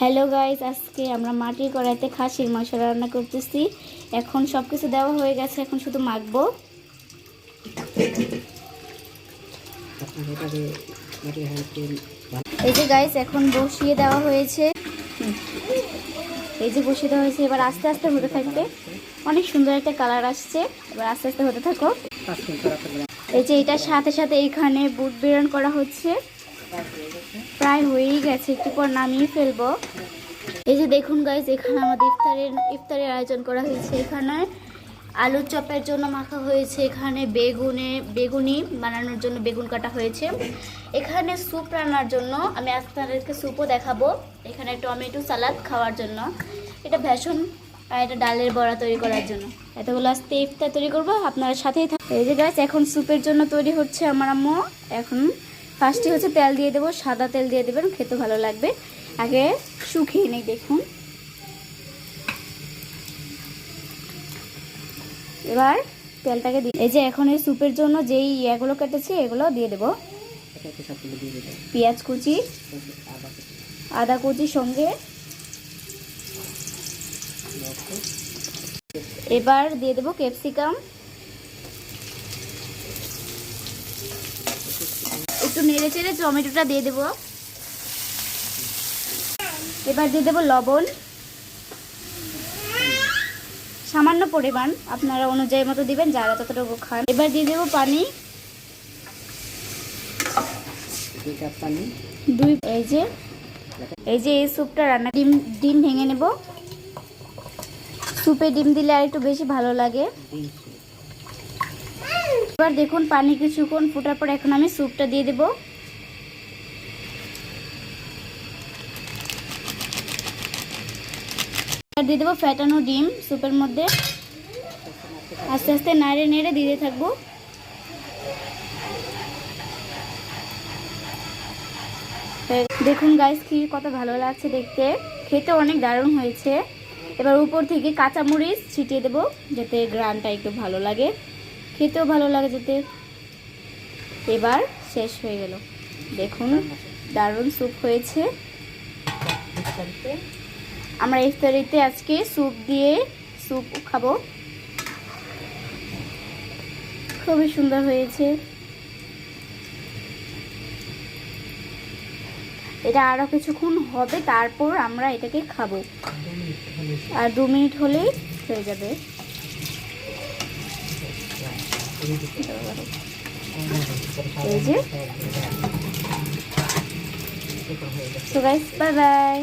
Hello guys, আজকে আমরা মাটির কড়াইতে খাসির মাংস রান্না করতেছি। এখন সব কিছু দেওয়া হয়ে গেছে, এখন শুধু মাখবো। এই যে গাইস, এখন বসিয়ে দেওয়া হয়েছে। এই যে বসিয়ে দেওয়া হয়েছে, এবার আস্তে আস্তে হতে থাকবে। অনেক সুন্দর একটা কালার আসছে, এবার আস্তে আস্তে হতে থাকো। এই যে এটার সাথে সাথে এখানে বুট বেরন করা হচ্ছে, প্রায় হয়েই গেছে, একটু পর নামিয়ে ফেলবো। এই যে দেখুন গাইস, এখানে আমাদের ইফতারের আয়োজন করা হয়েছে। এখানে আলুর চপের জন্য মাখা হয়েছে, এখানে বেগুনি বানানোর জন্য বেগুন কাটা হয়েছে, এখানে স্যুপ রান্নার জন্য আমি আপনাদেরকে স্যুপও দেখাবো, এখানে টমেটো সালাদ খাওয়ার জন্য, এটা ভেষণ আর এটা ডালের বড়া তৈরি করার জন্য। এতগুলো আজকে ইফতার তৈরি করবো, আপনার সাথেই থাকবে। এই যে গাইস, এখন স্যুপের জন্য তৈরি হচ্ছে আমার আম্মু। এখন ফার্স্টে হচ্ছে তেল দিয়ে দেবো, সাদা তেল দিয়ে দেবেন, খেতে ভালো লাগবে। আগে শুকিয়ে নেই, দেখুন। এবার তেলটাকে দিয়ে, এই যে এখন এই স্যুপের জন্য যেই এগুলো কেটেছি এগুলো দিয়ে দেবো। পেঁয়াজ কুচি, আদা কুচি সঙ্গে। এবার দিয়ে দেবো ক্যাপসিকাম, একটু নেড়ে চেড়ে টমেটোটা দিয়ে দেবো। এবার দিয়ে দেবো লবণ, সামান্য পরিমাণ, আপনারা অনুযায়ী মতো দিবেন, যারা ততটুকু খান। এবার দিয়ে দেবো পানি, এই যে এই স্যুপটা রান্না, ডিম ভেঙে নেব। স্যুপে ডিম দিলে আর একটু বেশি ভালো লাগে। এবার দেখুন পানি কিছুক্ষণ ফোটার পর এখন আমি স্যুপটা দিয়ে দেবো। দিয়ে দেবো ফ্যাটানো ডিম স্যুপের মধ্যে, আস্তে আস্তে নাড়ে নেড়ে দিতে থাকবো। দেখুন গাইস, কি কত ভালো লাগছে দেখতে, খেতে অনেক দারুণ হয়েছে। এবার উপর থেকে কাঁচামরিচ ছিটিয়ে দেবো, যাতে গ্রানটা একটু ভালো লাগে, খেতেও ভালো লাগে যাতে। এবার শেষ হয়ে গেল, দেখুন দারুণ স্যুপ হয়েছে। আমরা ইফতারিতে আজকে স্যুপ খাবো, খুবই সুন্দর হয়েছে। এটা আরো কিছুক্ষণ হবে, তারপর আমরা এটাকে খাবো, আর 2 মিনিট হলেই হয়ে যাবে। এই যে, সো গাইস, বাই বাই।